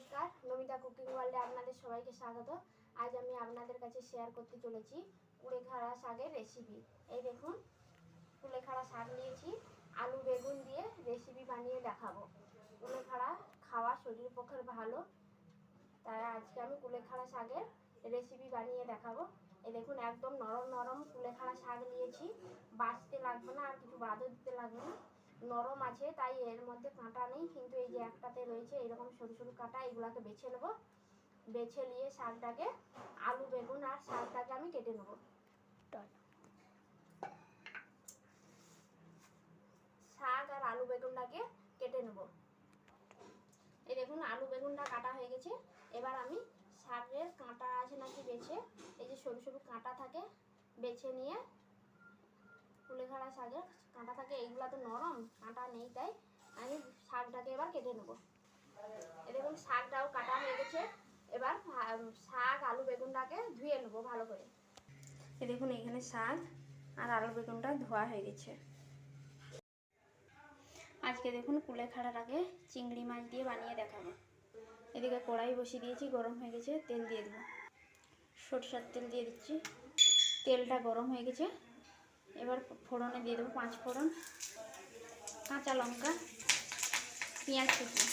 নমস্কার, নমিতা কুকিং ওয়ার্ল্ডে আপনাদের সবাইকে স্বাগত। আজ আমি আপনাদের কাছে শেয়ার করতে চলেছি কুলেখাড়া শাকের রেসিপি। এই দেখুন, কুলেখাড়া শাক নিয়েছি, আলু বেগুন দিয়ে রেসিপি বানিয়ে দেখাবো। কুলেখাড়া খাওয়া শরীরের পক্ষে ভালো, তাই আজকে আমি কুলেখাড়া শাকের রেসিপি বানিয়ে দেখাবো। এই দেখুন, একদম নরম নরম কুলেখাড়া শাক নিয়েছি, বাছতে লাগবে না আর কিছু বাদও দিতে লাগবে না। নরম আছে তাই এর মধ্যে কাঁটা নেই, কিন্তু এই যে একটাতে রয়েছে এরকম সরু সরু কাঁটা, এগুলাকে বেছে নেব। বেছে নিয়ে শাকটাকে, আলু বেগুন আর শাকটাকে আমি কেটে নেব। শাক আর আলু বেগুনটাকে কেটে নেব। এই দেখুন, আলু বেগুনটা কাটা হয়ে গেছে। এবার আমি শাকের কাঁটা আছে নাকি বেছে, এই যে সরু সরু কাঁটা থাকে বেছে নিয়ে, কুলেখাড়া শাকের কাঁটা থাকে, এইগুলা তো নরম, কাঁটা নেই, তাই আমি শাকটাকে এবার কেটে নেব। এই দেখুন, শাকটাও কাটা হয়ে গেছে। এবার শাক আলু বেগুনটাকে ধুয়ে নেব ভালো করে। এই দেখুন, এখানে শাক আর আলু বেগুনটা ধোয়া হয়ে গেছে। আজকে দেখুন, কুলেখাড়াটাকে চিংড়ি মাছ দিয়ে বানিয়ে দেখাবো। এদিকে কড়াই বসিয়ে দিয়েছি, গরম হয়ে গেছে, তেল দিয়ে দেবো। সরষের তেল দিয়ে দিচ্ছি, তেলটা গরম হয়ে গেছে। এবার ফোড়নে দিয়ে দেবো 5 ফোড়ন, কাঁচা লঙ্কা, পেঁয়াজ কুচি।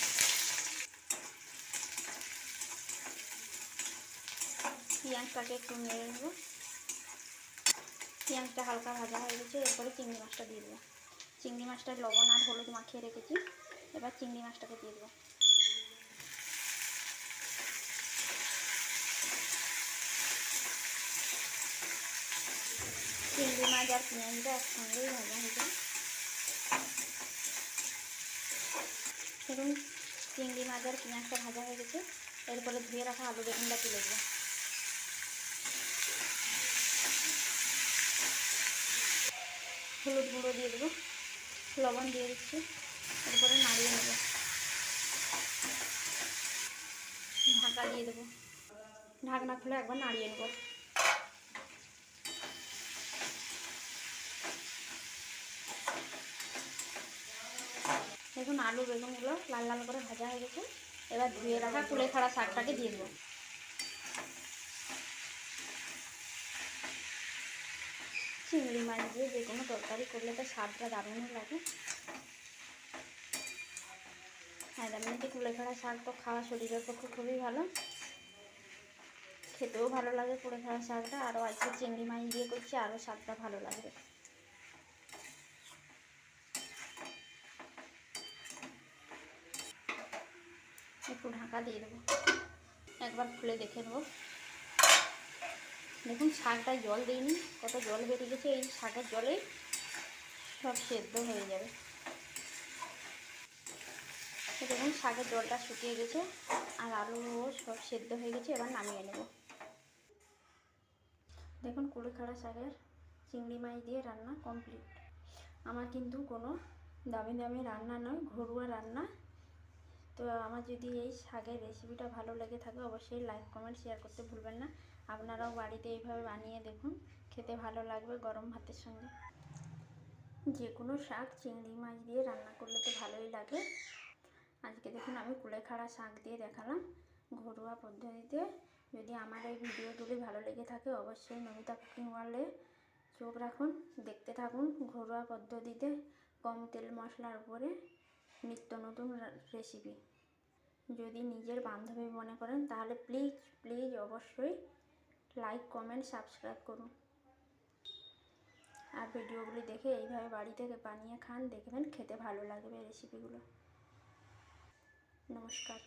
পেঁয়াজটাকে একটু নেড়ে নেবো। পেঁয়াজটা হালকা ভাজা হয়ে গেছে, এরপরে চিংড়ি মাছটা দিয়ে দেবো। চিংড়ি মাছটা লবণ আর হলুদ মাখিয়ে রেখেছি, এবার চিংড়ি মাছটাকে দিয়ে দেবো। চিংড়ি মাছ আর পেঁয়াজটা একসঙ্গেই ভাজা হয়ে যায়। দেখুন, চিংড়ি মাছ আর পেঁয়াজটা ভাজা হয়ে গেছে, এরপরে ধুয়ে রাখা আলু বেগুনটা তুলে দেবো। হলুদ গুঁড়ো দিয়ে দেবো, লবণ দিয়ে দিচ্ছি, এরপরে নাড়িয়ে নেব। ঢাকা দিয়ে দেবো, ঢাকনা খুলে একবার নাড়িয়ে নেব। দেখুন, আলু বেগুনগুলো লাল লাল করে ভাজা হয়ে গেছে। এবার ধুয়ে রাখা কুলেখাড়া শাকটাকে দিয়ে দেবো। চিংড়ি মাছ দিয়ে যে কোনো তরকারি করলে তো স্বাদটা দারুণই লাগে। আর এমনিতে কুলেখাড়া শাক তো খাওয়া শরীরের পক্ষে খুবই ভালো, খেতেও ভালো লাগে কুলেখাড়া শাকটা। আরও আজকে চিংড়ি মাছ দিয়ে করছি, আরও স্বাদটা ভালো লাগবে। একটু ঢাকা দিয়ে দেবো, একবার খুলে দেখে নেবো। দেখুন, শাকটায় জল দিইনি, কত জল বেরিয়ে গেছে। এই শাকের জলেই সব সেদ্ধ হয়ে যাবে। দেখুন, শাকের জলটা শুকিয়ে গেছে আর আলুও সব সেদ্ধ হয়ে গেছে। এবার নামিয়ে নেব। দেখুন, কুলেখাড়া শাকের চিংড়ি মাছ দিয়ে রান্না কমপ্লিট। আমার কিন্তু কোনো দামি দামি রান্না নয়, ঘরোয়া রান্না। তো আমার যদি এই শাকের রেসিপিটা ভালো লেগে থাকে, অবশ্যই লাইক কমেন্ট শেয়ার করতে ভুলবেন না। আপনারাও বাড়িতে এইভাবে বানিয়ে দেখুন, খেতে ভালো লাগবে গরম ভাতের সঙ্গে। যে কোনো শাক চিংড়ি মাছ দিয়ে রান্না করলে তো ভালোই লাগে। আজকে দেখুন, আমি কুলেখাড়া শাক দিয়ে দেখালাম ঘরোয়া পদ্ধতিতে। যদি আমার এই ভিডিওগুলি ভালো লেগে থাকে, অবশ্যই নমিতা কুকিং ওয়ার্ল্ডে চোখ রাখুন, দেখতে থাকুন। ঘরোয়া পদ্ধতিতে কম তেল মশলার উপরে নিত্য নতুন রেসিপি। যদি নিজের বান্ধবী মনে করেন, তাহলে প্লিজ প্লিজ অবশ্যই লাইক কমেন্ট সাবস্ক্রাইব করুন। আর ভিডিওগুলি দেখে এইভাবে বাড়িতে বানিয়ে খান, দেখবেন খেতে ভালো লাগবে রেসিপিগুলো। নমস্কার।